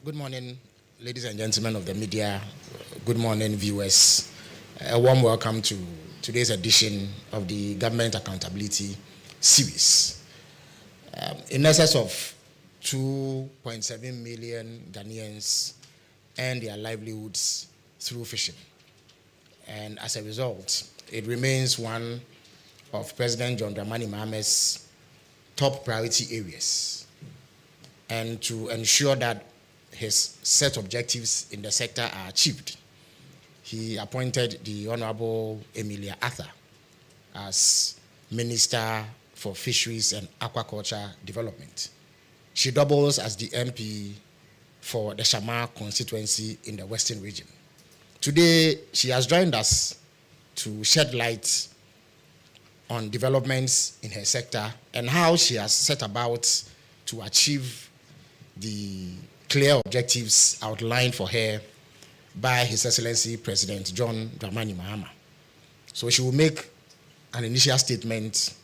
Good morning, ladies and gentlemen of the media. Good morning, viewers. A warm welcome to today's edition of the Government Accountability Series. In excess of 2.7 million Ghanaians earn their livelihoods through fishing. And as a result, it remains one of President John Dramani Mahamat's top priority areas. And to ensure that his set objectives in the sector are achieved, he appointed the Honorable Emilia Arthur as Minister for Fisheries and Aquaculture Development. She doubles as the MP for the Shama constituency in the Western region. Today, she has joined us to shed light on developments in her sector and how she has set about to achieve the clear objectives outlined for her by His Excellency President John Dramani Mahama. So she will make an initial statement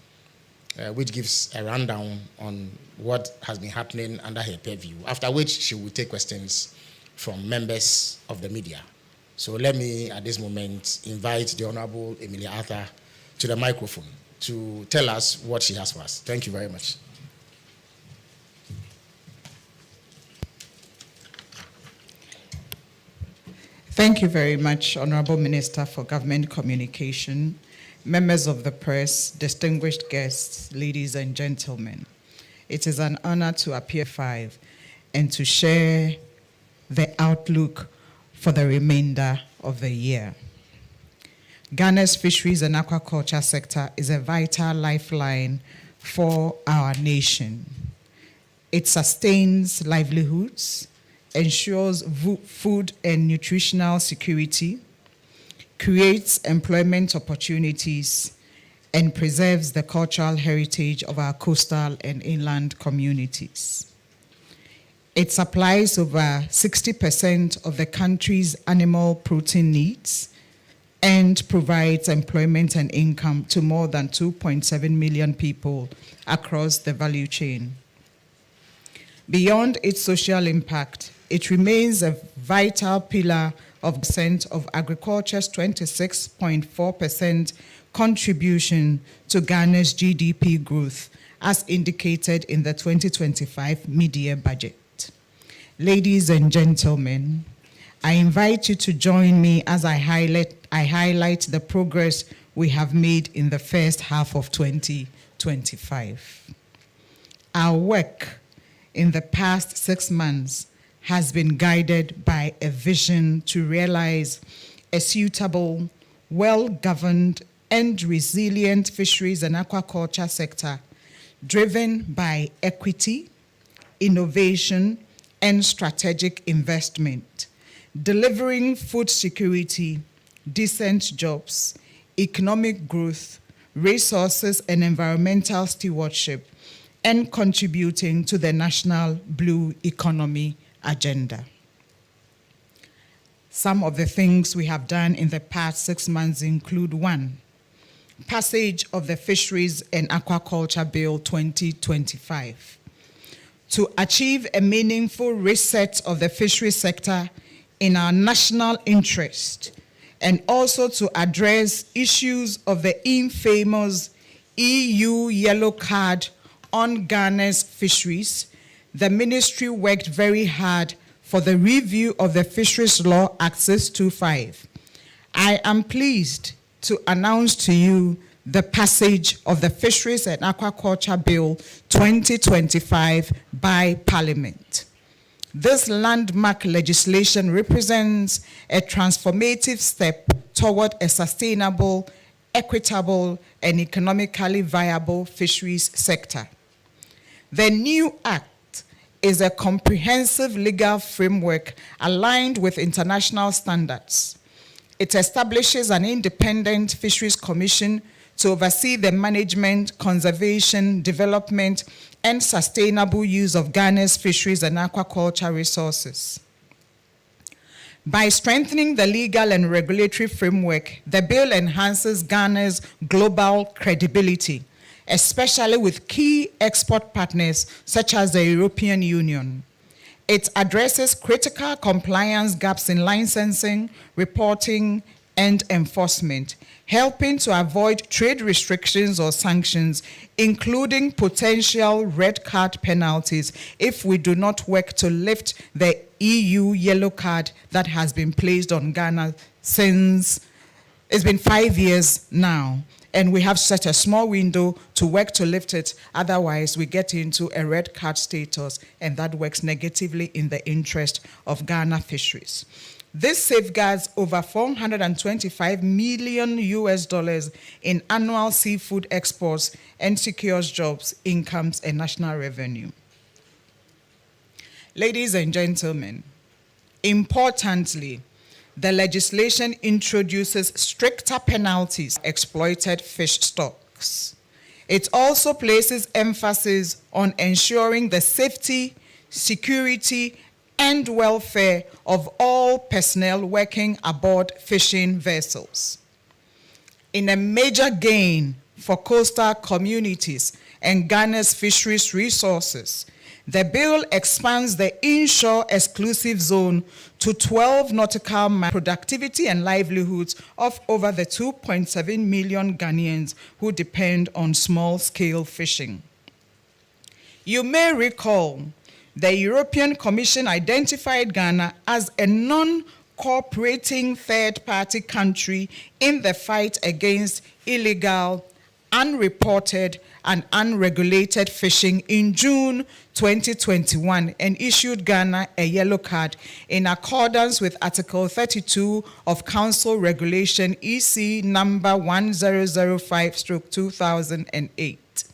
which gives a rundown on what has been happening under her purview, after which she will take questions from members of the media. So let me, at this moment, invite the Honorable Emilia Arthur to the microphone to tell us what she has for us. Thank you very much. Thank you very much, Honorable Minister for Government Communication, members of the press, distinguished guests, ladies and gentlemen. It is an honor to appear and to share the outlook for the remainder of the year. Ghana's fisheries and aquaculture sector is a vital lifeline for our nation. It sustains livelihoods, ensures food and nutritional security, creates employment opportunities, and preserves the cultural heritage of our coastal and inland communities. It supplies over 60% of the country's animal protein needs and provides employment and income to more than 2.7 million people across the value chain. Beyond its social impact, it remains a vital pillar of agriculture's 26.4% contribution to Ghana's GDP growth, as indicated in the 2025 mid-year budget. Ladies and gentlemen, I invite you to join me as I highlight the progress we have made in the first half of 2025. Our work in the past 6 months has been guided by a vision to realize a suitable, well-governed, and resilient fisheries and aquaculture sector driven by equity, innovation, and strategic investment, delivering food security, decent jobs, economic growth, resources and environmental stewardship, and contributing to the national blue economy agenda. Some of the things we have done in the past 6 months include: 1, passage of the Fisheries and Aquaculture Bill 2025 to achieve a meaningful reset of the fisheries sector in our national interest, and also to address issues of the infamous EU yellow card on Ghana's fisheries. The ministry worked very hard for the review of the Fisheries Law Act 625. I am pleased to announce to you the passage of the Fisheries and Aquaculture Bill 2025 by Parliament. This landmark legislation represents a transformative step toward a sustainable, equitable, and economically viable fisheries sector. The new act is a comprehensive legal framework aligned with international standards. It establishes an independent fisheries commission to oversee the management, conservation, development, and sustainable use of Ghana's fisheries and aquaculture resources. By strengthening the legal and regulatory framework, the bill enhances Ghana's global credibility, especially with key export partners such as the European Union. It addresses critical compliance gaps in licensing, reporting, and enforcement, helping to avoid trade restrictions or sanctions, including potential red card penalties if we do not work to lift the EU yellow card that has been placed on Ghana since it's been 5 years now. And we have set a small window to work to lift it. Otherwise, we get into a red card status, and that works negatively in the interest of Ghana fisheries. This safeguards over $425 million in annual seafood exports and secures jobs, incomes, and national revenue. Ladies and gentlemen, importantly, the legislation introduces stricter penalties for exploited fish stocks. It also places emphasis on ensuring the safety, security, and welfare of all personnel working aboard fishing vessels. In a major gain for coastal communities and Ghana's fisheries resources, the bill expands the inshore exclusive zone to 12 nautical miles, productivity and livelihoods of over the 2.7 million Ghanaians who depend on small-scale fishing. You may recall the European Commission identified Ghana as a non-cooperating third-party country in the fight against illegal, unreported, and unregulated fishing in June 2021 and issued Ghana a yellow card in accordance with Article 32 of Council Regulation EC number 1005/2008.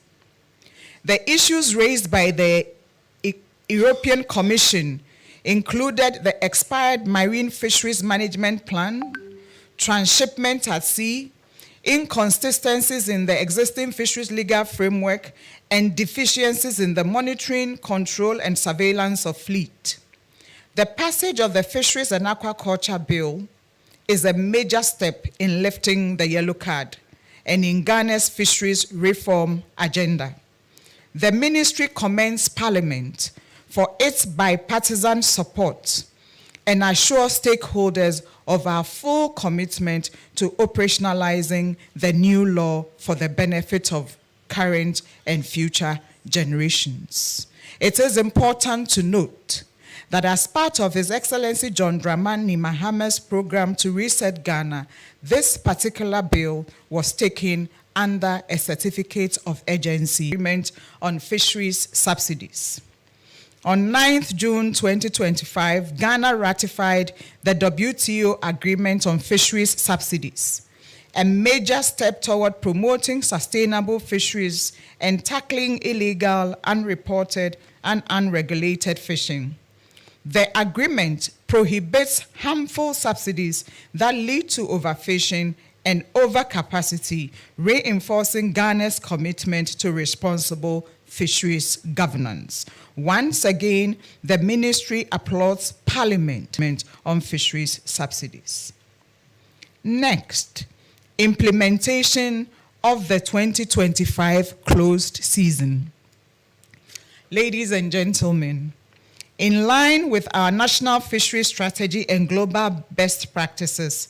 The issues raised by the European Commission included the expired Marine Fisheries Management Plan, transshipment at sea, inconsistencies in the existing fisheries legal framework, and deficiencies in the monitoring, control, and surveillance of fleet. The passage of the Fisheries and Aquaculture Bill is a major step in lifting the yellow card and in Ghana's fisheries reform agenda. The ministry commends Parliament for its bipartisan support and assure stakeholders of our full commitment to operationalizing the new law for the benefit of current and future generations. It is important to note that as part of His Excellency John Dramani Mahama's program to reset Ghana, this particular bill was taken under a certificate of urgency agreement on fisheries subsidies. On 9th June 2025, Ghana ratified the WTO Agreement on Fisheries Subsidies, a major step toward promoting sustainable fisheries and tackling illegal, unreported, and unregulated fishing. The agreement prohibits harmful subsidies that lead to overfishing and overcapacity, reinforcing Ghana's commitment to responsible fisheries governance. Once again, the ministry applauds Parliament on fisheries subsidies. Next, implementation of the 2025 closed season. Ladies and gentlemen, in line with our national fisheries strategy and global best practices,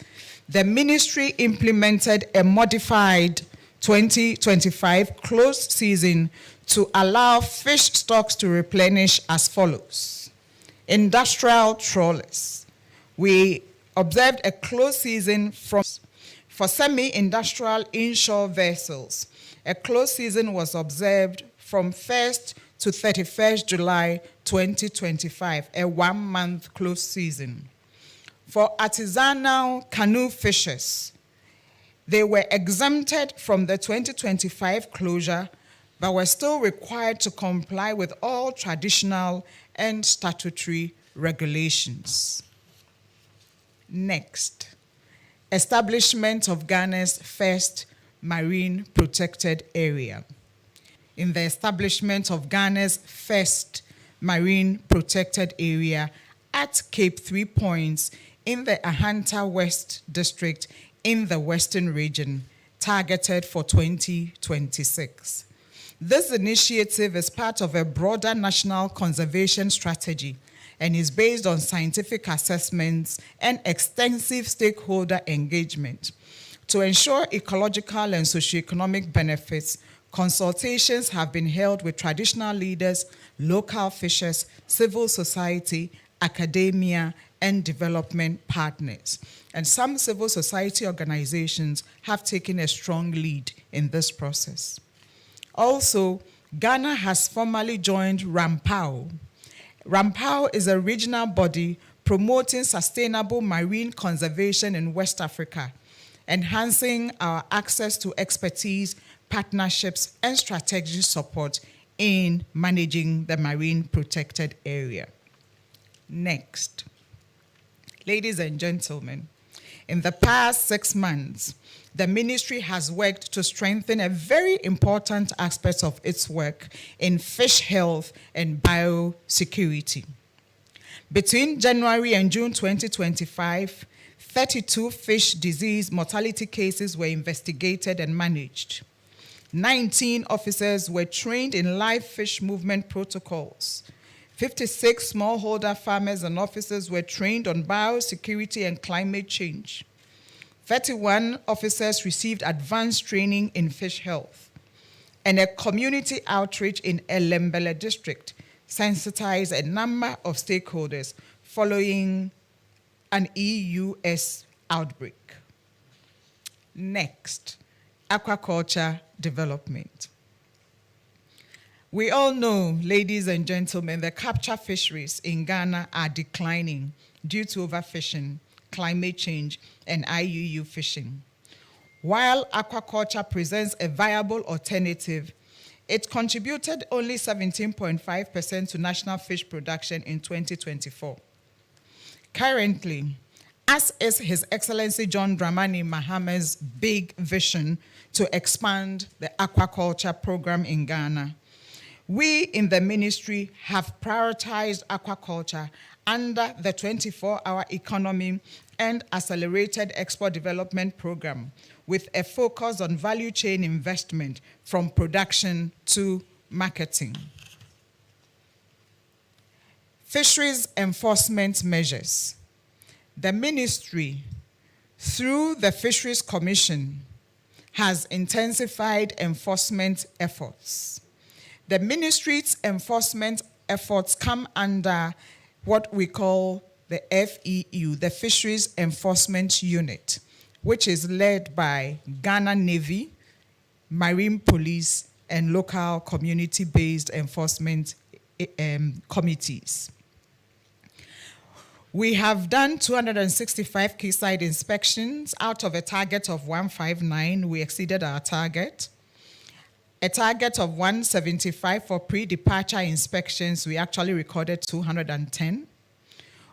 the ministry implemented a modified 2025 closed season to allow fish stocks to replenish as follows. Industrial trawlers. We observed a closed season for semi-industrial inshore vessels. A closed season was observed from 1st to 31st July 2025, a 1-month closed season. For artisanal canoe fishers, they were exempted from the 2025 closure, but were still required to comply with all traditional and statutory regulations. Next, establishment of Ghana's first marine protected area. In the establishment of Ghana's first marine protected area at Cape 3 Points in the Ahanta West District in the Western Region, targeted for 2026. This initiative is part of a broader national conservation strategy and is based on scientific assessments and extensive stakeholder engagement. To ensure ecological and socioeconomic benefits, consultations have been held with traditional leaders, local fishers, civil society, academia, and development partners. And some civil society organizations have taken a strong lead in this process. Also, Ghana has formally joined RAMPAO. RAMPAO is a regional body promoting sustainable marine conservation in West Africa, enhancing our access to expertise, partnerships, and strategic support in managing the marine protected area. Next. Ladies and gentlemen, in the past 6 months, the ministry has worked to strengthen a very important aspect of its work in fish health and biosecurity. Between January and June 2025, 32 fish disease mortality cases were investigated and managed. 19 officers were trained in live fish movement protocols. 56 smallholder farmers and officers were trained on biosecurity and climate change. 31 officers received advanced training in fish health. And a community outreach in Elembele district sensitized a number of stakeholders following an EUS outbreak. Next, aquaculture development. We all know, ladies and gentlemen, the capture fisheries in Ghana are declining due to overfishing, climate change, and IUU fishing. While aquaculture presents a viable alternative, it contributed only 17.5% to national fish production in 2024. Currently, as is His Excellency John Dramani Mahama's big vision to expand the aquaculture program in Ghana, we in the ministry have prioritized aquaculture under the 24-hour economy and accelerated export development program with a focus on value chain investment from production to marketing. Fisheries enforcement measures. The ministry, through the Fisheries Commission, has intensified enforcement efforts. The ministry's enforcement efforts come under what we call the FEU, the Fisheries Enforcement Unit, which is led by Ghana Navy, Marine Police, and local community-based enforcement committees. We have done 265 quayside inspections out of a target of 159. We exceeded our target. A target of 175 for pre-departure inspections, we actually recorded 210.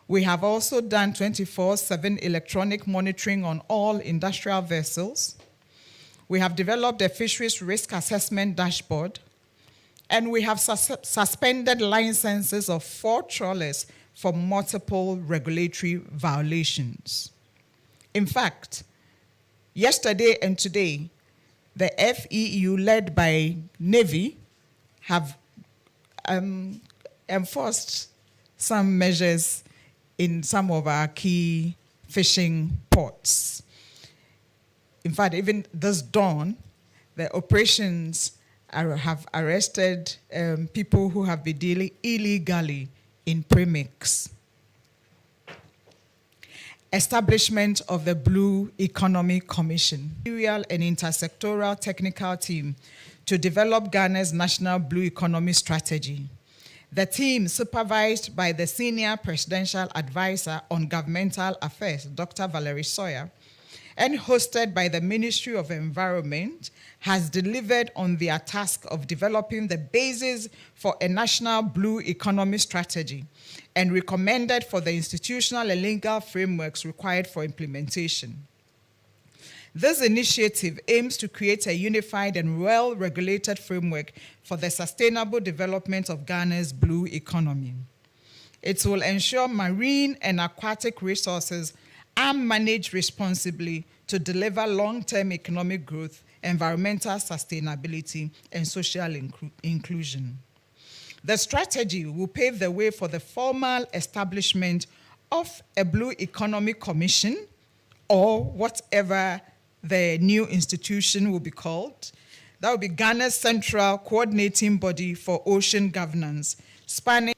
We have also done 24/7 electronic monitoring on all industrial vessels. We have developed a fisheries risk assessment dashboard, and we have suspended licenses of 4 trawlers for multiple regulatory violations. In fact, yesterday and today, the FEU, led by Navy, have enforced some measures in some of our key fishing ports. In fact, even this dawn, the operations have arrested people who have been dealing illegally in Premix. Establishment of the Blue Economy Commission, an intersectoral technical team to develop Ghana's national blue economy strategy. The team, supervised by the Senior Presidential Advisor on Governmental Affairs, Dr. Valerie Sawyer, and hosted by the Ministry of Environment, has delivered on their task of developing the basis for a national blue economy strategy and recommended for the institutional and legal frameworks required for implementation. This initiative aims to create a unified and well-regulated framework for the sustainable development of Ghana's blue economy. It will ensure marine and aquatic resources are managed responsibly to deliver long-term economic growth, environmental sustainability, and social inclusion. The strategy will pave the way for the formal establishment of a Blue Economy Commission, or whatever the new institution will be called. That will be Ghana's central coordinating body for ocean governance, spanning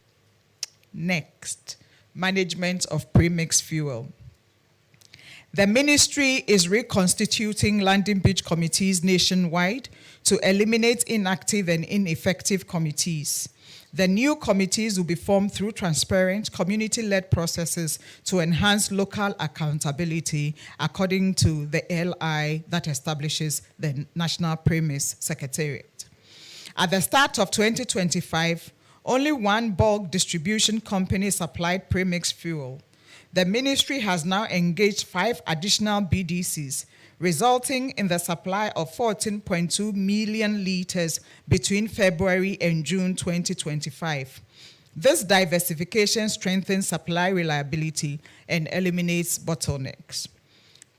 next, management of premix fuel. The ministry is reconstituting landing beach committees nationwide to eliminate inactive and ineffective committees. The new committees will be formed through transparent, community-led processes to enhance local accountability according to the LI that establishes the National Premix Secretariat. At the start of 2025, only one bulk distribution company supplied premix fuel. The ministry has now engaged 5 additional BDCs, resulting in the supply of 14.2 million liters between February and June 2025. This diversification strengthens supply reliability and eliminates bottlenecks.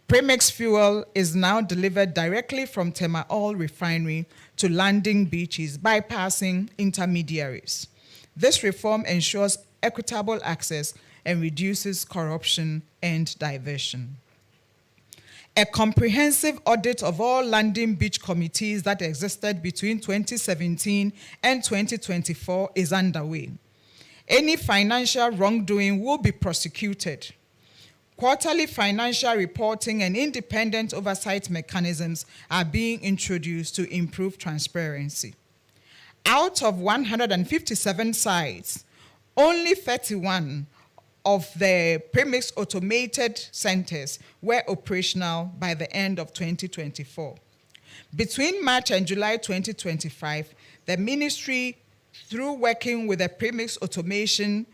Premix fuel is now delivered directly from Tema Oil Refinery to landing beaches, bypassing intermediaries. This reform ensures equitable access and reduces corruption and diversion. A comprehensive audit of all landing beach committees that existed between 2017 and 2024 is underway. Any financial wrongdoing will be prosecuted. Quarterly financial reporting and independent oversight mechanisms are being introduced to improve transparency. Out of 157 sites, only 31 of the Premix automated centers were operational by the end of 2024. Between March and July 2025, the ministry, through working with the Premix automation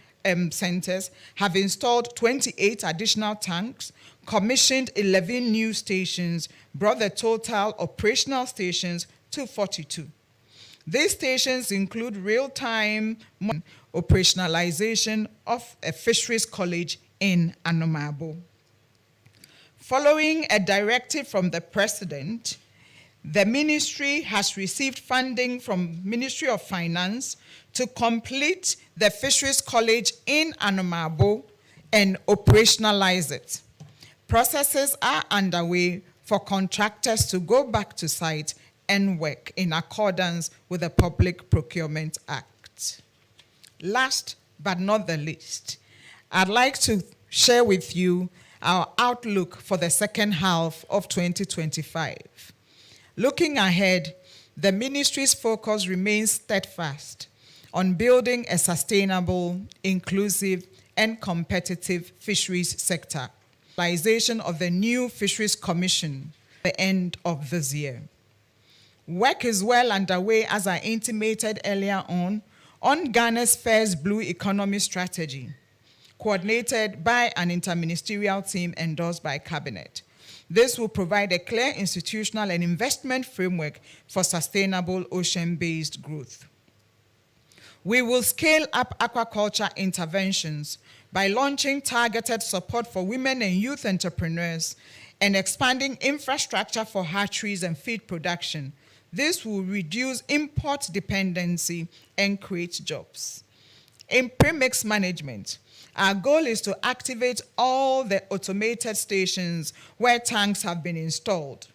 centers, have installed 28 additional tanks, commissioned 11 new stations, brought the total operational stations to 42. These stations include real-time operationalization of a fisheries college in Anomabo. Following a directive from the President, the ministry has received funding from Ministry of Finance to complete the fisheries college in Anomabo and operationalize it. Processes are underway for contractors to go back to site and work in accordance with the Public Procurement Act. Last but not the least, I'd like to share with you our outlook for the second half of 2025. Looking ahead, the ministry's focus remains steadfast on building a sustainable, inclusive, and competitive fisheries sector. Realization of the new Fisheries Commission at the end of this year. Work is well underway, as I intimated earlier on Ghana's first Blue Economy Strategy, coordinated by an interministerial team endorsed by Cabinet. This will provide a clear institutional and investment framework for sustainable ocean-based growth. We will scale up aquaculture interventions by launching targeted support for women and youth entrepreneurs and expanding infrastructure for hatcheries and feed production. This will reduce import dependency and create jobs. In premix management, our goal is to activate all the automated stations where tanks have been installed.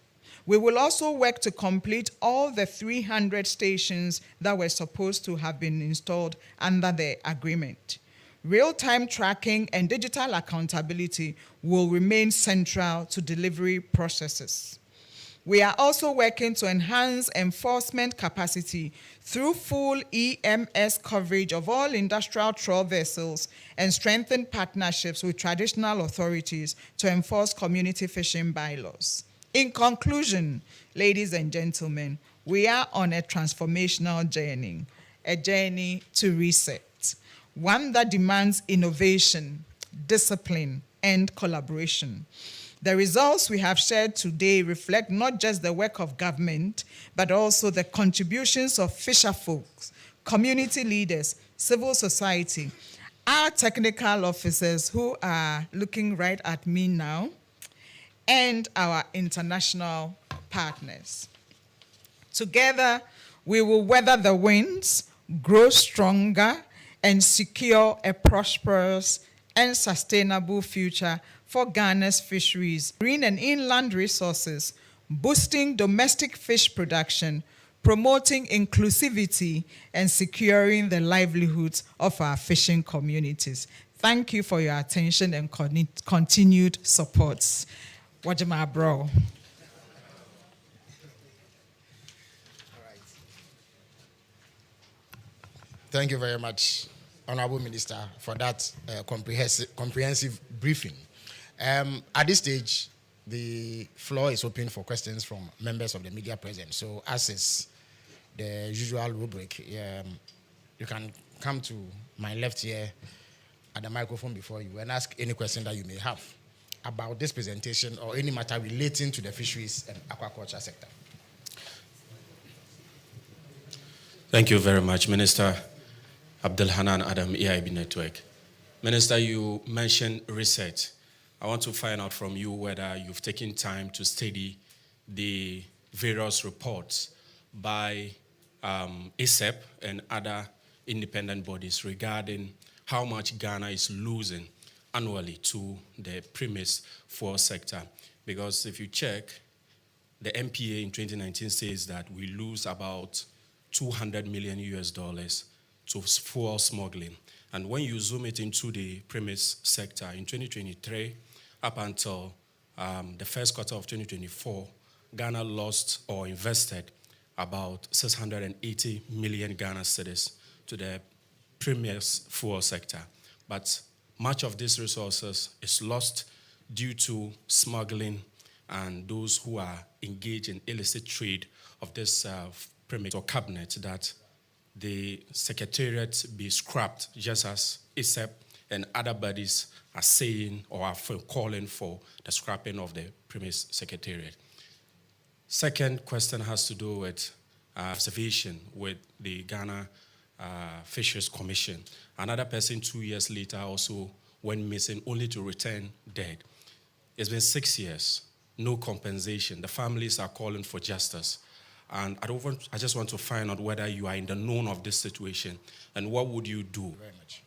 We will also work to complete all the 300 stations that were supposed to have been installed under the agreement. Real-time tracking and digital accountability will remain central to delivery processes. We are also working to enhance enforcement capacity through full EMS coverage of all industrial trawl vessels and strengthen partnerships with traditional authorities to enforce community fishing bylaws. In conclusion, ladies and gentlemen, we are on a transformational journey, a journey to reset, one that demands innovation, discipline, and collaboration. The results we have shared today reflect not just the work of government, but also the contributions of fisher folks, community leaders, civil society, our technical officers who are looking right at me now, and our international partners. Together, we will weather the winds, grow stronger, and secure a prosperous and sustainable future for Ghana's fisheries, marine and inland resources, boosting domestic fish production, promoting inclusivity, and securing the livelihoods of our fishing communities. Thank you for your attention and continued support. Wajima bro. Thank you very much, Honorable Minister, for that comprehensive briefing. At this stage, the floor is open for questions from members of the media present. So, as is the usual rubric, you can come to my left here at the microphone before you and ask any question that you may have about this presentation or any matter relating to the fisheries and aquaculture sector. Thank you very much, Minister Abdelhanan Adam, EIB Network. Minister, you mentioned research. I want to find out from you whether you've taken time to study the various reports by ASEP and other independent bodies regarding how much Ghana is losing annually to the Premix fuel sector. Because if you check, the MPA in 2019 says that we lose about $200 million to fuel smuggling. And when you zoom it into the Premix sector in 2023, up until the first quarter of 2024, Ghana lost or invested about 680 million Ghana cedis to the Premix fuel sector. But much of these resources is lost due to smuggling and those who are engaged in illicit trade of this Premix or cabinet, that the secretariat be scrapped, just as ASEP and other bodies are saying or are calling for the scrapping of the Premix secretariat. Second question has to do with observation with the Ghana Fisheries Commission. Another person 2 years later also went missing, only to return dead. It's been 6 years, no compensation. The families are calling for justice. And I just want to find out whether you are in the known of this situation and what would you do? Very much.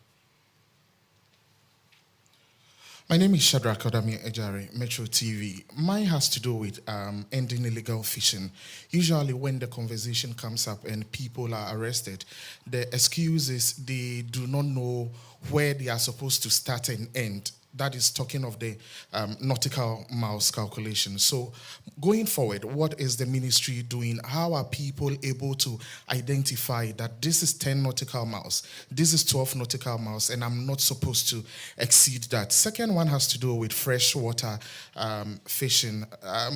My name is Shadrach Odami Ejari, Metro TV. Mine has to do with ending illegal fishing. Usually when the conversation comes up and people are arrested, the excuse is they do not know where they are supposed to start and end. That is talking of the nautical miles calculation. So going forward, what is the ministry doing? How are people able to identify that this is 10 nautical miles, this is 12 nautical miles, and I'm not supposed to exceed that? Second one has to do with freshwater fishing.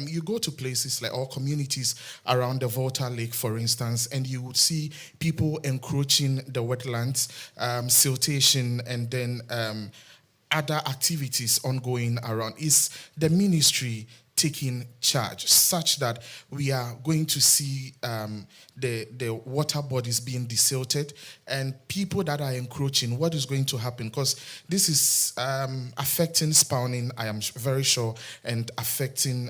You go to places like all communities around the Volta Lake, for instance, and you would see people encroaching the wetlands, siltation, and then other activities ongoing around. Is the ministry taking charge such that we are going to see the water bodies being desilted and people that are encroaching? What is going to happen? Because this is affecting spawning, I am very sure, and affecting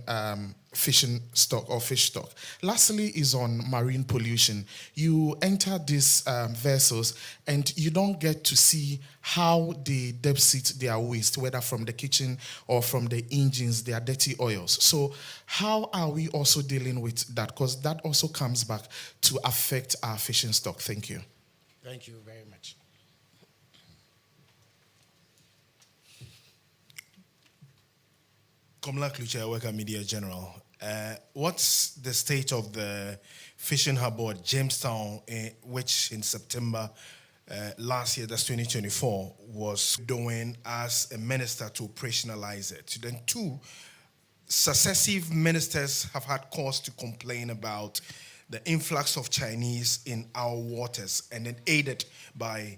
fishing stock or fish stock. Lastly is on marine pollution. You enter these vessels and you don't get to see how they deposit their waste, whether from the kitchen or from the engines, their dirty oils. So how are we also dealing with that? Because that also comes back to affect our fishing stock. Thank you. Thank you very much. Aquaculture, Worker Media General. What's the state of the fishing harbour at Jamestown, which in September last year, that's 2024, was doing as a minister to operationalize it? Then two, successive ministers have had cause to complain about the influx of Chinese in our waters and then aided by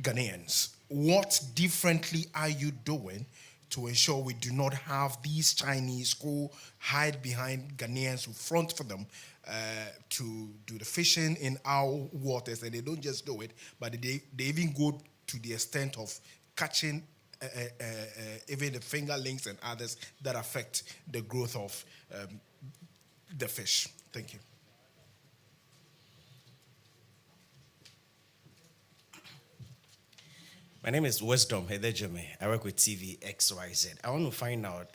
Ghanaians. What differently are you doing to ensure we do not have these Chinese who hide behind Ghanaians who front for them to do the fishing in our waters? And they don't just do it, but they even go to the extent of catching even the fingerlings and others that affect the growth of the fish. Thank you. My name is Wisdom Hedejome. I work with TV XYZ. I want to find out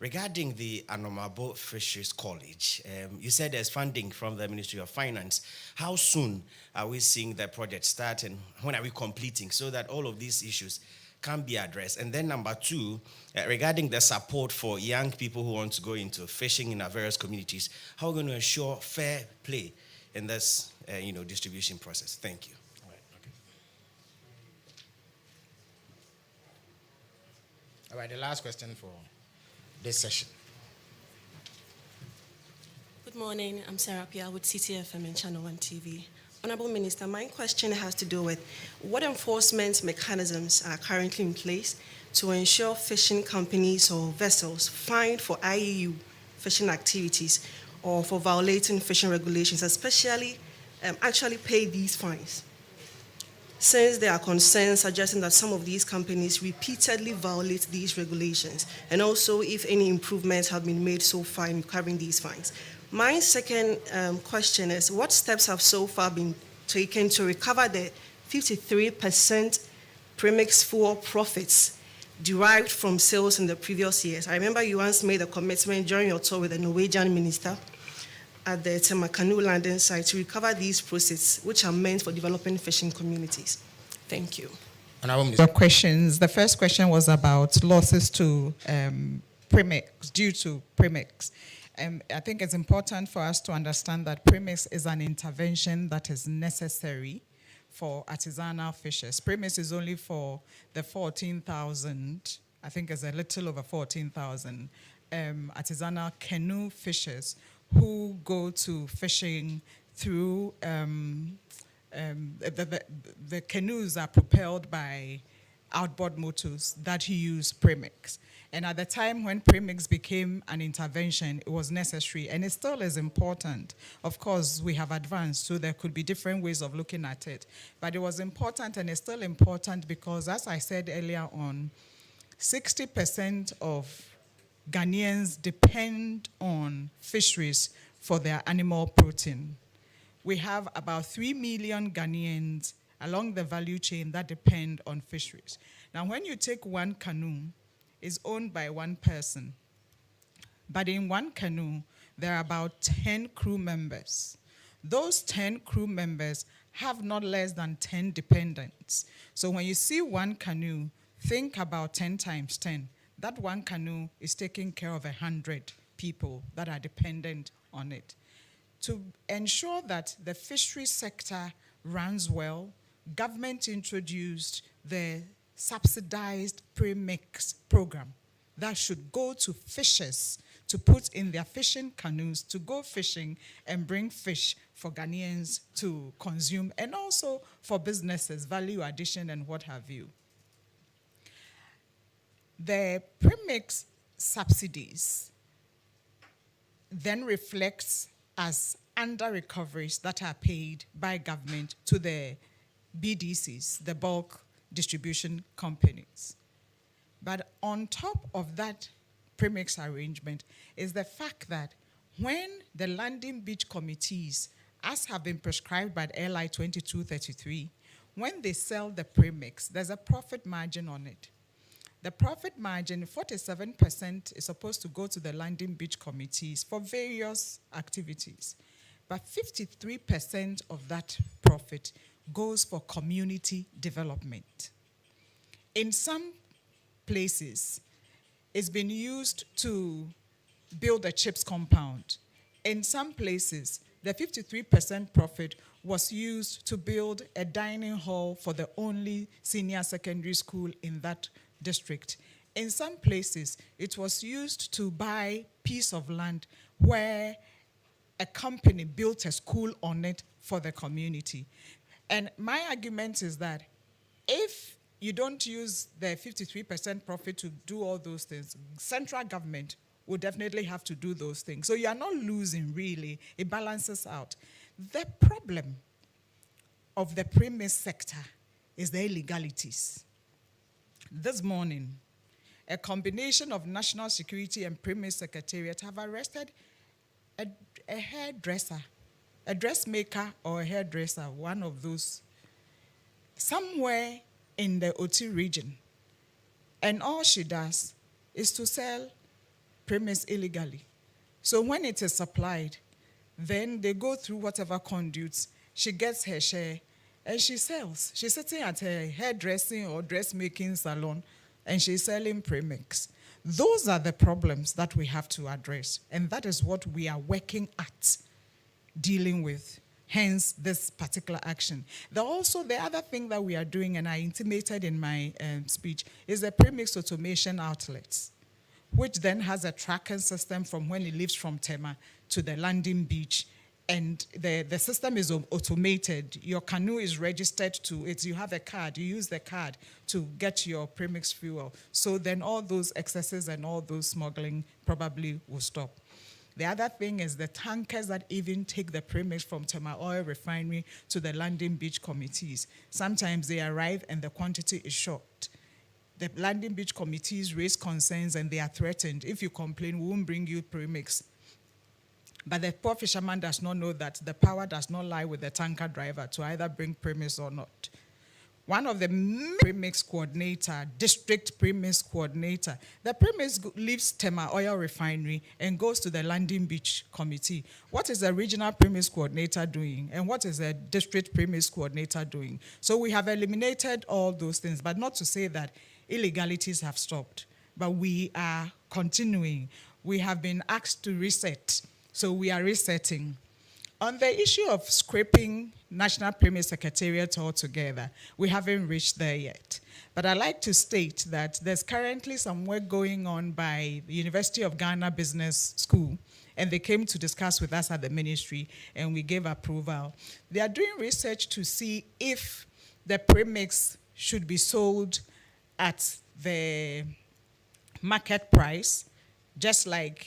regarding the Anomabo Fisheries College. You said there's funding from the Ministry of Finance. How soon are we seeing the project start, and when are we completing so that all of these issues can be addressed? And then number two, regarding the support for young people who want to go into fishing in our various communities, how are we going to ensure fair play in this distribution process? Thank you. All right, the last question for this session. Good morning. I'm Sarah Pia with CTFM and Channel 1 TV. Honorable Minister, my question has to do with what enforcement mechanisms are currently in place to ensure fishing companies or vessels fined for IEU fishing activities or for violating fishing regulations, especially actually pay these fines, since there are concerns suggesting that some of these companies repeatedly violate these regulations, and also if any improvements have been made so far in covering these fines. My second question is, what steps have so far been taken to recover the 53% Premix fuel profits derived from sales in the previous years? I remember you once made a commitment during your tour with the Norwegian minister at the Temakanu landing site to recover these proceeds, which are meant for developing fishing communities. Thank you. Your questions. The first question was about losses to Premix, due to Premix. I think it's important for us to understand that Premix is an intervention that is necessary for artisanal fishers. Premix is only for the 14,000, I think it's a little over 14,000 artisanal canoe fishers who go to fishing through, the canoes are propelled by outboard motors that use Premix. And at the time when Premix became an intervention, it was necessary, and it still is important. Of course, we have advanced, so there could be different ways of looking at it. But it was important, and it's still important because, as I said earlier on, 60% of Ghanaians depend on fisheries for their animal protein. We have about 3 million Ghanaians along the value chain that depend on fisheries. Now, when you take one canoe, it's owned by one person. But in one canoe, there are about 10 crew members. Those 10 crew members have not less than 10 dependents. So when you see one canoe, think about 10 times 10. That one canoe is taking care of 100 people that are dependent on it. To ensure that the fishery sector runs well, government introduced the subsidized Premix program that should go to fishers to put in their fishing canoes to go fishing and bring fish for Ghanaians to consume, and also for businesses, value addition and what have you. The Premix subsidies then reflects as under recoveries that are paid by government to the BDCs, the bulk distribution companies. But on top of that Premix arrangement is the fact that when the landing beach committees, as have been prescribed by the LI 2233, when they sell the Premix, there's a profit margin on it. The profit margin, 47%, is supposed to go to the landing beach committees for various activities. But 53% of that profit goes for community development. In some places, it's been used to build a chips compound. In some places, the 53% profit was used to build a dining hall for the only senior secondary school in that district. In some places, it was used to buy a piece of land where a company built a school on it for the community. And my argument is that if you don't use the 53% profit to do all those things, central government will definitely have to do those things. So you are not losing, really. It balances out. The problem of the Premix sector is the illegalities. This morning, a combination of National Security and Premix Secretariat have arrested a hairdresser, a dressmaker or a hairdresser, one of those, somewhere in the OT region. And all she does is to sell Premix illegally. So when it is supplied, then they go through whatever conduits. She gets her share and she sells. She's sitting at her hairdressing or dressmaking salon and she's selling Premix. Those are the problems that we have to address. And that is what we are working at dealing with. Hence, this particular action. The other thing that we are doing, and I intimated in my speech, is the Premix automation outlets, which then has a tracking system from when it leaves from Tema to the landing beach. And the system is automated. Your canoe is registered to it. You have a card. You use the card to get your Premix fuel. So then all those excesses and all those smuggling probably will stop. The other thing is the tankers that even take the Premix from Tema Oil Refinery to the landing beach committees. Sometimes they arrive and the quantity is short. The landing beach committees raise concerns and they are threatened. If you complain, we won't bring you Premix. But the poor fisherman does not know that the power does not lie with the tanker driver to either bring Premix or not. One of the Premix coordinator, district Premix coordinator, the Premix leaves Tema Oil Refinery and goes to the landing beach committee. What is the regional Premix coordinator doing? And what is the district Premix coordinator doing? So we have eliminated all those things, but not to say that illegalities have stopped, but we are continuing. We have been asked to reset, so we are resetting. On the issue of scraping National Premix Secretariat altogether, we haven't reached there yet. But I'd like to state that there's currently some work going on by the University of Ghana Business School, and they came to discuss with us at the ministry, and we gave approval. They are doing research to see if the Premix should be sold at the market price, just like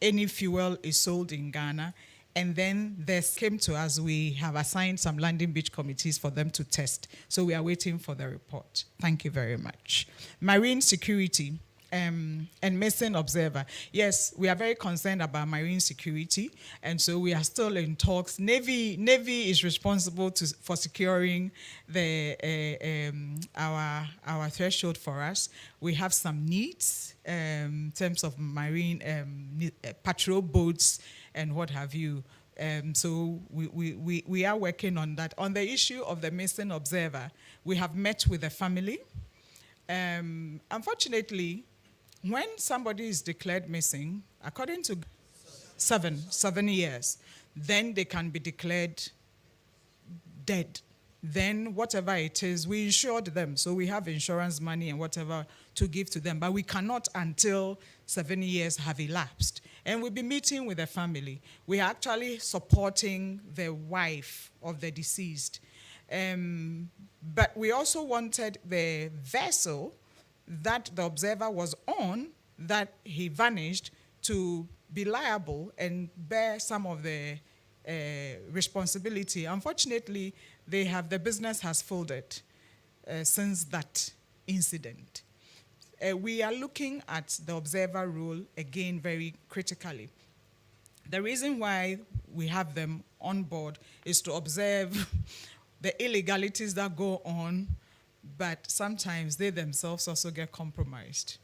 any fuel is sold in Ghana. And then this came to us, we have assigned some landing beach committees for them to test. So we are waiting for the report. Thank you very much. Marine security and missing observer. Yes, we are very concerned about marine security, and so we are still in talks. Navy is responsible for securing our threshold for us. We have some needs in terms of marine patrol boats and what have you. So we are working on that. On the issue of the missing observer, we have met with the family. Unfortunately, when somebody is declared missing, according to 7 years, then they can be declared dead. Then whatever it is, we insured them. So we have insurance money and whatever to give to them. But we cannot until 7 years have elapsed. And we'll be meeting with the family. We are actually supporting the wife of the deceased. But we also wanted the vessel that the observer was on, that he vanished, to be liable and bear some of the responsibility. Unfortunately, the business has folded since that incident. We are looking at the observer role again very critically. The reason why we have them on board is to observe the illegalities that go on, but sometimes they themselves also get compromised.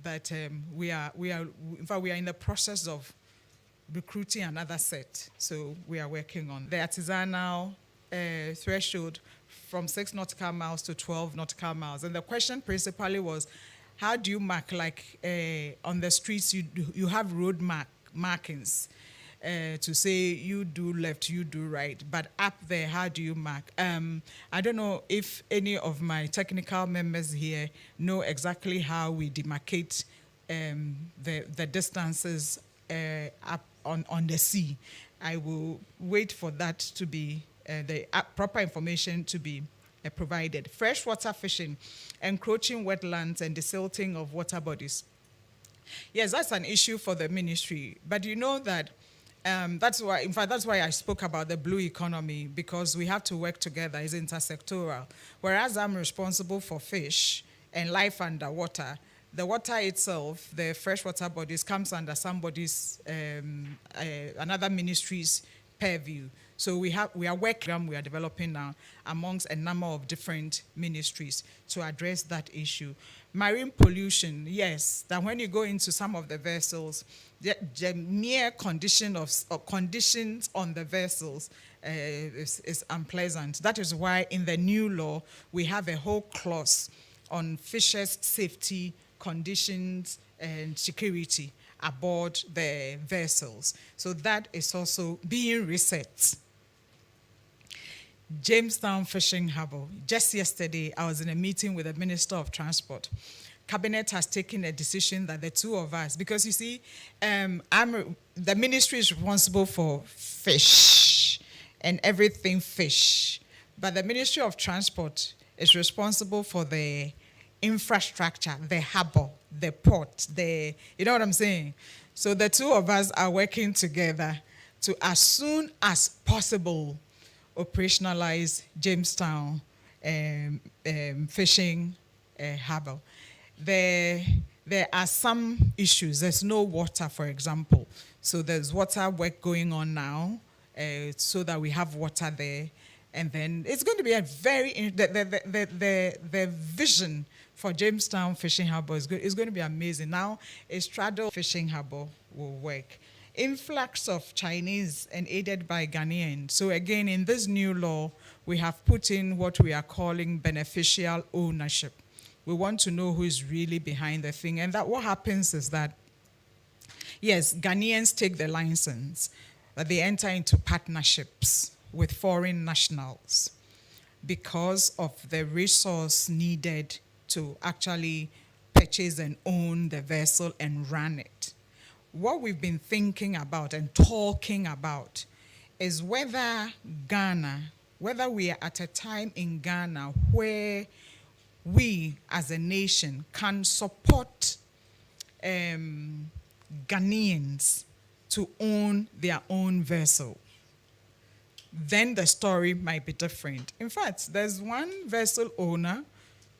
But we are in the process of recruiting another set, so we are working on the artisanal threshold from 6 nautical miles to 12 nautical miles. And the question principally was, how do you mark, like on the streets, you have road markings to say you do left, you do right, but up there, how do you mark? I don't know if any of my technical members here know exactly how we demarcate the distances up on the sea. I will wait for that to be, the proper information to be provided. Freshwater fishing, encroaching wetlands and desilting of water bodies. Yes, that's an issue for the ministry, but you know that that's why I spoke about the blue economy, because we have to work together. It's intersectoral. Whereas I'm responsible for fish and life underwater, the water itself, the freshwater bodies, comes under somebody's, another ministry's purview. So we are working, we are developing now amongst a number of different ministries to address that issue. Marine pollution, yes, that when you go into some of the vessels, the mere conditions on the vessels is unpleasant. That is why in the new law we have a whole clause on fishers' safety, conditions, and security aboard the vessels. So that is also being reset. Jamestown Fishing Harbour. Just yesterday, I was in a meeting with the Minister of Transport. Cabinet has taken a decision that the two of us, because you see, the ministry is responsible for fish and everything fish, but the Ministry of Transport is responsible for the infrastructure, the harbour, the port, you know what I'm saying? So the two of us are working together to, as soon as possible, operationalize Jamestown Fishing Harbour. There are some issues. There's no water, for example. So there's water work going on now, so that we have water there. And then it's going to be a the vision for Jamestown Fishing Harbour is going to be amazing. Now, a straddle fishing harbour will work. Influx of Chinese and aided by Ghanaians. So again, in this new law, we have put in what we are calling beneficial ownership. We want to know who is really behind the thing. And that what happens is that, yes, Ghanaians take the license, but they enter into partnerships with foreign nationals because of the resource needed to actually purchase and own the vessel and run it. What we've been thinking about and talking about is whether we are at a time in Ghana where we as a nation can support Ghanaians to own their own vessel. Then the story might be different. In fact, there's one vessel owner,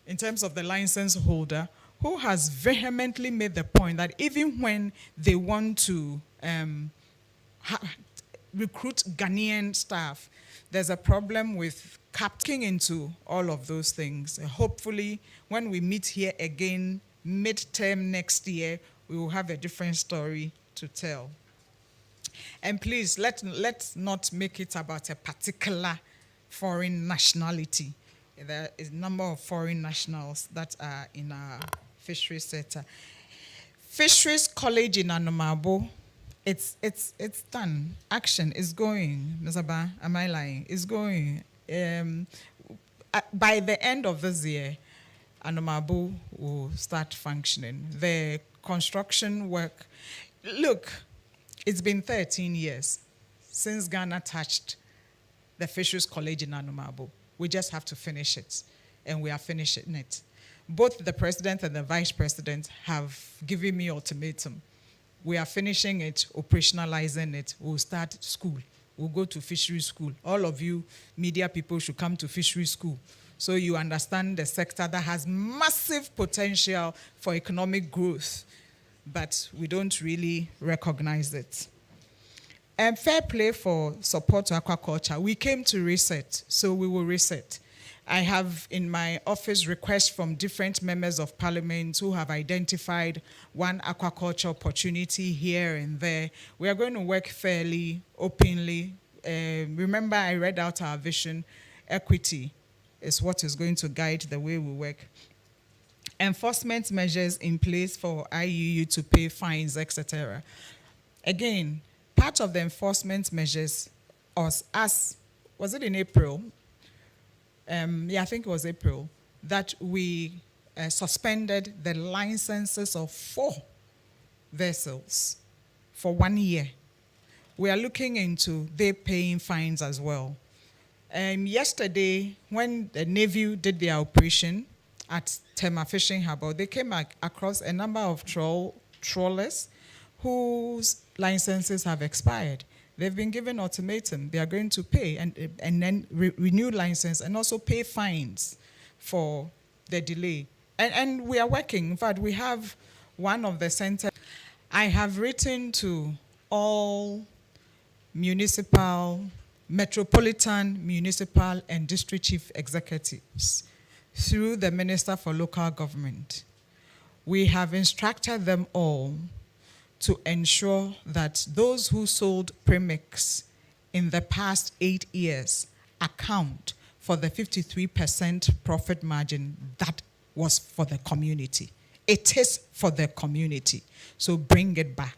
in terms of the license holder, who has vehemently made the point that even when they want to recruit Ghanaian staff, there's a problem with capturing into all of those things. Hopefully, when we meet here again, midterm next year, we will have a different story to tell. And please, let's not make it about a particular foreign nationality. There is a number of foreign nationals that are in our fisheries sector. Fisheries College in Anomabo, it's done. Action is going. Mzaba, am I lying? It's going. By the end of this year, Anomabo will start functioning. The construction work, look, it's been 13 years since Ghana touched the Fisheries College in Anomabo. We just have to finish it, and we are finishing it. Both the president and the vice president have given me ultimatum. We are finishing it, operationalizing it. We'll start school. We'll go to fishery school. All of you media people should come to fishery school so you understand the sector that has massive potential for economic growth, but we don't really recognize it. And fair play for support to aquaculture. We came to reset, so we will reset. I have in my office requests from different members of parliament who have identified one aquaculture opportunity here and there. We are going to work fairly, openly. Remember, I read out our vision. Equity is what is going to guide the way we work. Enforcement measures in place for IUU to pay fines, etc. Again, part of the enforcement measures was it in April? I think it was April, that we suspended the licenses of 4 vessels for 1 year. We are looking into they paying fines as well. Yesterday, when the Navy did their operation at Tema Fishing Harbour, they came across a number of trawlers whose licenses have expired. They've been given ultimatum. They are going to pay and then renew license and also pay fines for the delay. And we are working. In fact, we have one of the centers. I have written to all municipal metropolitan, municipal, and district chief executives through the Minister for Local Government. We have instructed them all to ensure that those who sold Premix in the past 8 years account for the 53% profit margin that was for the community. It is for the community, so bring it back.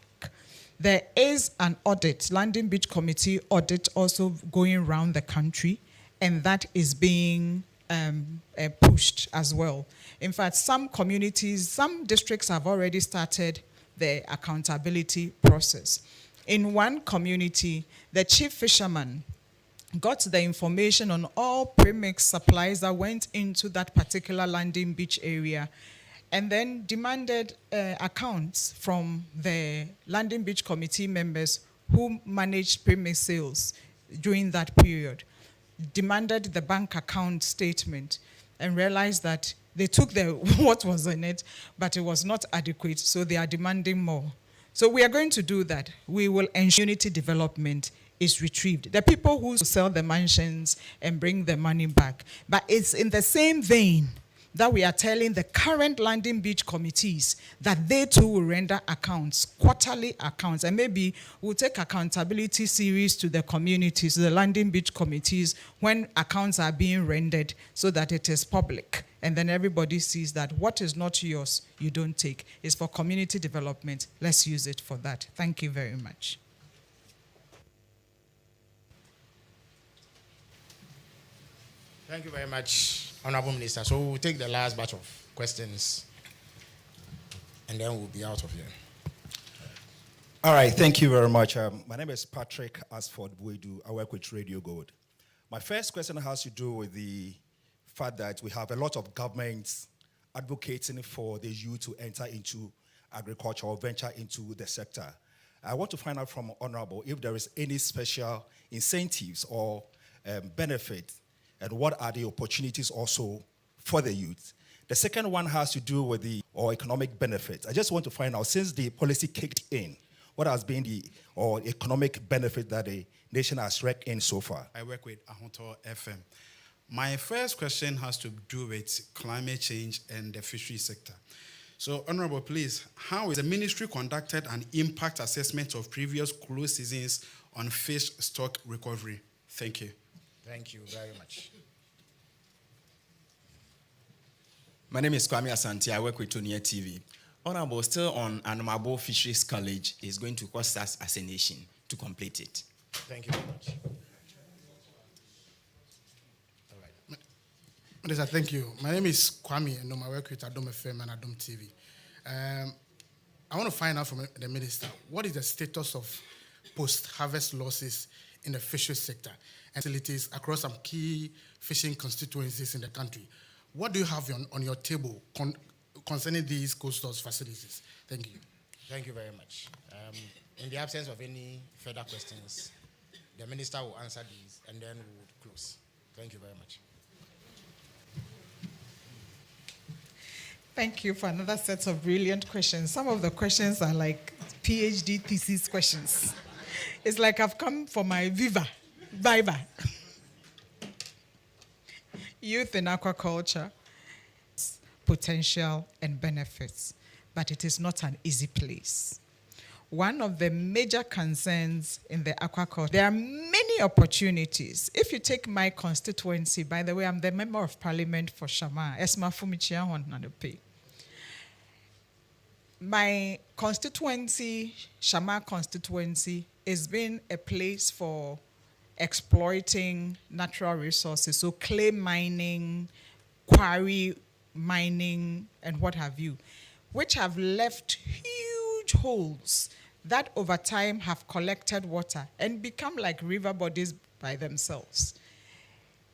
There is an audit, Landing Beach Committee audit also going around the country, and that is being pushed as well. In fact, some communities, some districts have already started the accountability process. In one community, the chief fisherman got the information on all premix supplies that went into that particular landing beach area, and then demanded accounts from the landing beach committee members who managed premix sales during that period, demanded the bank account statement, and realized that they took what was in it, but it was not adequate, so they are demanding more. So we are going to do that. We will ensure community development is retrieved. The people who sell the mansions and bring the money back. But it's in the same vein that we are telling the current landing beach committees that they too will render accounts, quarterly accounts, and maybe we'll take accountability series to the communities, the landing beach committees, when accounts are being rendered so that it is public. And then everybody sees that what is not yours, you don't take. It's for community development. Let's use it for that. Thank you very much. Thank you very much, Honorable Minister. So we'll take the last batch of questions, and then we'll be out of here. All right, thank you very much. My name is Patrick Asford Buedu. I work with Radio Gold. My first question has to do with the fact that we have a lot of governments advocating for the youth to enter into agriculture or venture into the sector. I want to find out from Honorable if there is any special incentives or benefits, and what are the opportunities also for the youth. The second one has to do with the economic benefits. I just want to find out, since the policy kicked in, what has been the economic benefit that the nation has raked in so far? I work with Ahonto FM. My first question has to do with climate change and the fishery sector. So, Honorable, please, how is the ministry conducted an impact assessment of previous close seasons on fish stock recovery? Thank you. Thank you very much. My name is Kwame Asante. I work with Tonia TV. Honorable, still on Anomabo Fisheries College is going to cost us as a nation to complete it. Thank you very much. All right. Minister, thank you. My name is Kwame, and I work with Adom FM and Adom TV. I want to find out from the minister, what is the status of post-harvest losses in the fisheries sector and facilities across some key fishing constituencies in the country? What do you have on your table concerning these coastal facilities? Thank you. Thank you very much. In the absence of any further questions, the minister will answer these, and then we will close. Thank you very much. Thank you for another set of brilliant questions. Some of the questions are like PhD thesis questions. It's like I've come for my Viva. Bye-bye. Youth in aquaculture, potential and benefits, but it is not an easy place. One of the major concerns in the aquaculture, there are many opportunities. If you take my constituency, by the way, I'm the member of parliament for Shama, Esma Fumichia Honadope. My constituency, Shama constituency, has been a place for exploiting natural resources, so clay mining, quarry mining, and what have you, which have left huge holes that over time have collected water and become like river bodies by themselves.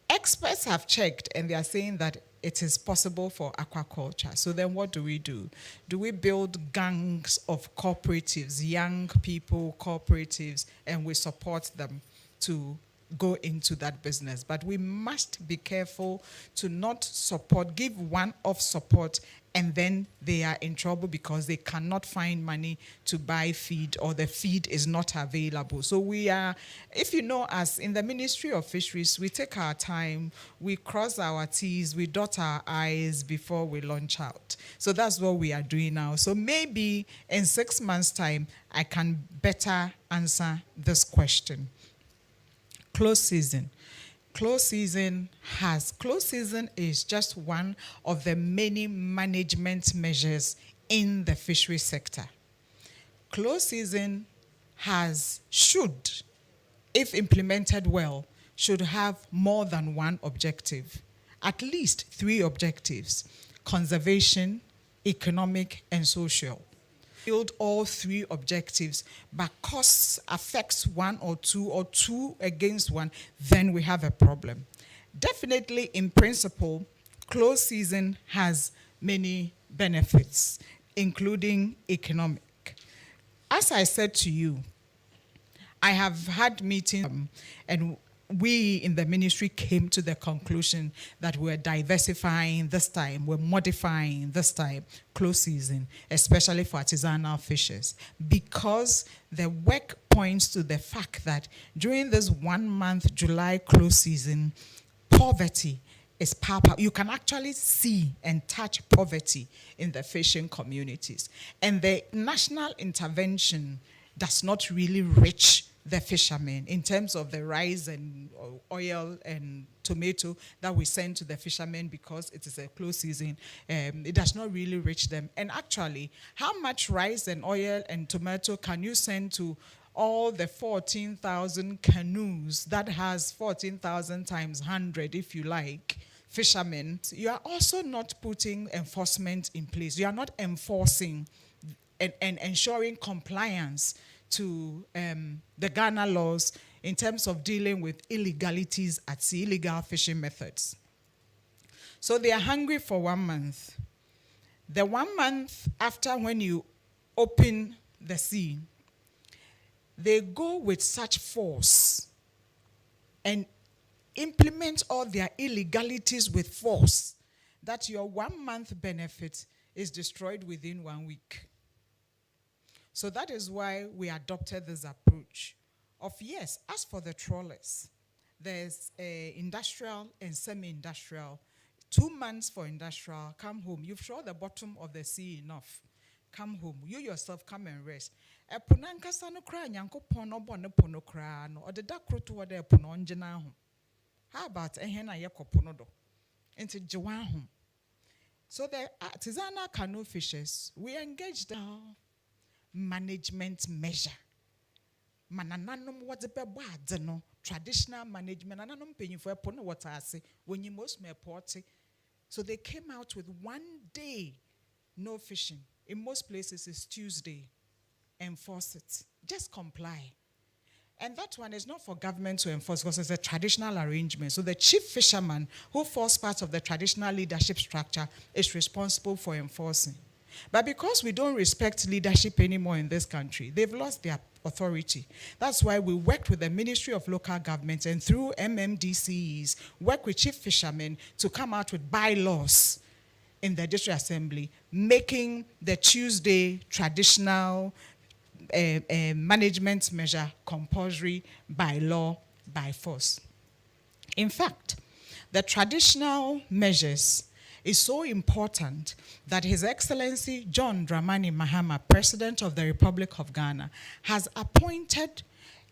Experts have checked and they are saying that it is possible for aquaculture. So then what do? Do we build gangs of cooperatives, young people cooperatives, and we support them to go into that business. But we must be careful to not give one-off support, and then they are in trouble because they cannot find money to buy feed, or the feed is not available. So we are, if you know us, in the Ministry of Fisheries, we take our time, we cross our T's, we dot our I's before we launch out. So that's what we are doing now. So maybe in 6 months' time, I can better answer this question. Close season. Close season is just one of the many management measures in the fishery sector. Close season should, if implemented well, should have more than one objective, at least 3 objectives: conservation, economic, and social. Build all 3 objectives, but costs affects 1 or 2 or 2 against 1, then we have a problem. Definitely, in principle, close season has many benefits, including economic. As I said to you, I have had meetings, and we in the ministry came to the conclusion that we're diversifying this time, we're modifying this time close season, especially for artisanal fishers, because the work points to the fact that during this 1 month July close season, poverty is palpable. You can actually see and touch poverty in the fishing communities. And the national intervention does not really reach the fishermen in terms of the rice and oil and tomato that we send to the fishermen, because it is a close season. It does not really reach them. And actually, how much rice and oil and tomato can you send to all the 14,000 canoes that has 14,000 times 100, if you like, fishermen? You are also not putting enforcement in place. You are not enforcing and ensuring compliance to the Ghana laws in terms of dealing with illegalities at sea, illegal fishing methods. So they are hungry for 1 month. The 1 month after, when you open the sea, they go with such force and implement all their illegalities with force that your 1 month benefit is destroyed within 1 week. So that is why we adopted this approach of, yes, as for the trawlers, there's industrial and semi-industrial. 2 months for industrial, come home. You've shown the bottom of the sea enough. Come home. You yourself come and rest. How about into Jawan? So the artisanal canoe fishers, we engaged now management measure. Manananum what's a no traditional management. Ananum paying for a what I say when you most may porty. So they came out with 1 day no fishing. In most places it's Tuesday. Enforce it. Just comply. And that one is not for government to enforce, because it's a traditional arrangement. So the chief fisherman, who forms part of the traditional leadership structure, is responsible for enforcing. But because we don't respect leadership anymore in this country, they've lost their authority. That's why we worked with the Ministry of Local Government, and through MMDCs, work with chief fishermen to come out with bylaws in the district assembly, making the Tuesday traditional management measure compulsory by law, by force. In fact, the traditional measures is so important that His Excellency John Dramani Mahama, President of the Republic of Ghana, has appointed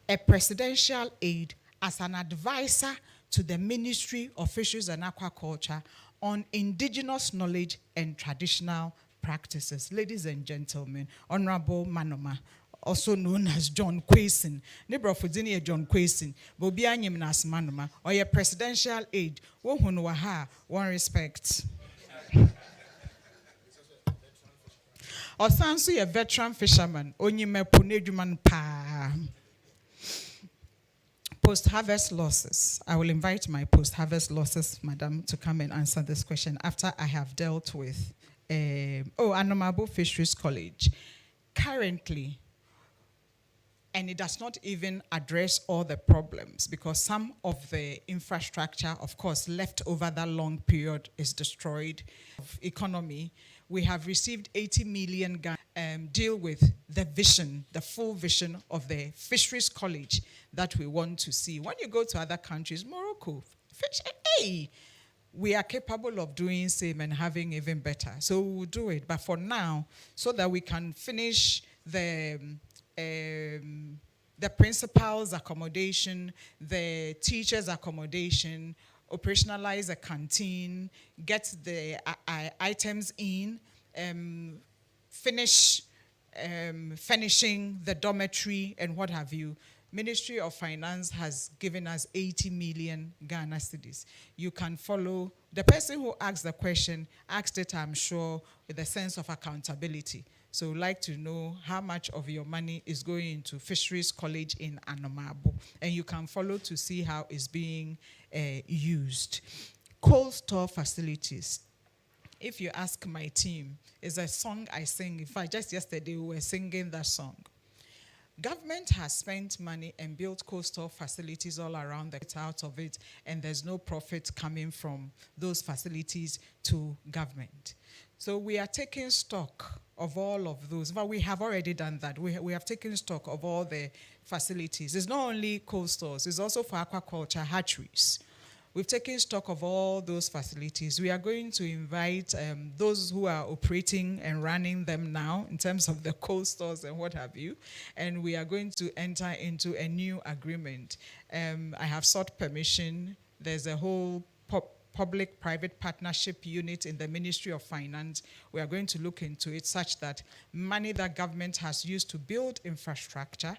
a presidential aide as an advisor to the Ministry of Fisheries and Aquaculture on indigenous knowledge and traditional practices. Ladies and gentlemen, Honorable Manoma, also known as John Quayson, neighbor of Virginia John Quayson, Bobia Nyimnas Manoma, or your presidential aide, Wohunwaha, one respect. Osanso, a veteran fisherman, Onyime Puneduman Pa. Post-harvest losses. I will invite my post-harvest losses, madam, to come and answer this question after I have dealt with Anomabo Fisheries College. Currently, And it does not even address all the problems because some of the infrastructure, of course, left over that long period is destroyed. Economy, we have received 80 million deal with the vision, the full vision of the Fisheries College that we want to see. When you go to other countries, Morocco, hey, we are capable of doing same and having even better. So we'll do it. But for now, so that we can finish the principal's accommodation, the teacher's accommodation, operationalize a canteen, get the items in, finish finishing the dormitory and what have you. Ministry of Finance has given us 80 million Ghana cedis. You can follow. The person who asked the question asked it, I'm sure, with a sense of accountability. So we'd like to know how much of your money is going into Fisheries College in Anomabo. And you can follow to see how it's being used. Cold store facilities. If you ask my team, it's a song I sing. In fact, just yesterday we were singing that song. Government has spent money and built coastal facilities all around the out of it, and there's no profit coming from those facilities to government. So we are taking stock of all of those. But we have already done that. We have taken stock of all the facilities. It's not only coastals, it's also for aquaculture hatcheries. We've taken stock of all those facilities. We are going to invite those who are operating and running them now in terms of the coastals and what have you, and we are going to enter into a new agreement. I have sought permission. There's a whole public-private partnership unit in the Ministry of Finance. We are going to look into it such that money that government has used to build infrastructure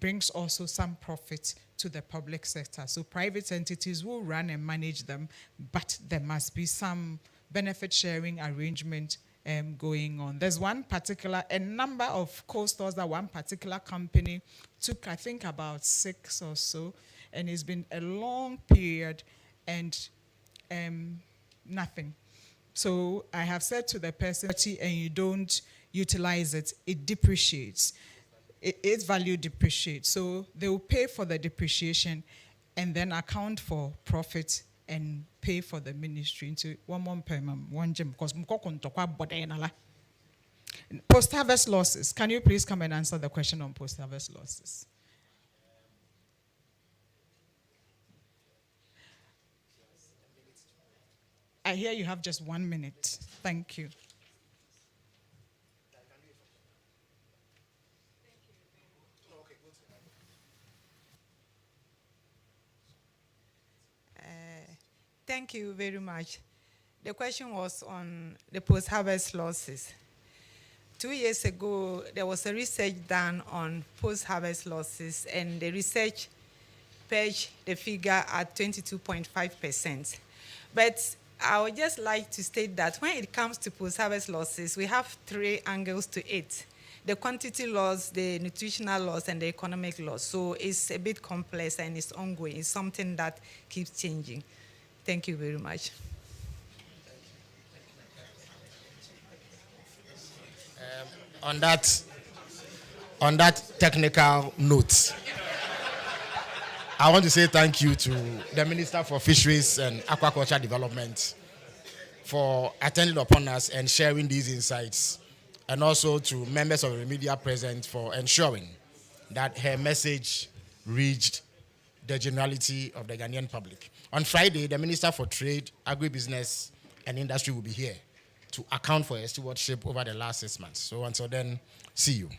brings also some profit to the public sector. So private entities will run and manage them, but there must be some benefit sharing arrangement going on. There's a number of coastals that one particular company took, I think about 6 or so, and it's been a long period and nothing. So I have said to the person, and you don't utilize it, it depreciates. Its value depreciates. So they will pay for the depreciation and then account for profit and pay for the ministry into one gym because post-harvest losses. Can you please come and answer the question on post-harvest losses? I hear you have just 1 minute. Thank you. Thank you very much. The question was on the post-harvest losses. 2 years ago, there was a research done on post-harvest losses, and the research perched the figure at 22.5%. But I would just like to state that when it comes to post-harvest losses, we have 3 angles to it: the quantity loss, the nutritional loss, and the economic loss. So it's a bit complex and it's ongoing. It's something that keeps changing. Thank you very much. On that technical note, I want to say thank you to the Minister for Fisheries and Aquaculture Development for attending upon us and sharing these insights, and also to members of the media present for ensuring that her message reached the generality of the Ghanaian public. On Friday, the Minister for Trade, Agribusiness and Industry will be here to account for her stewardship over the last 6 months. So until then, see you.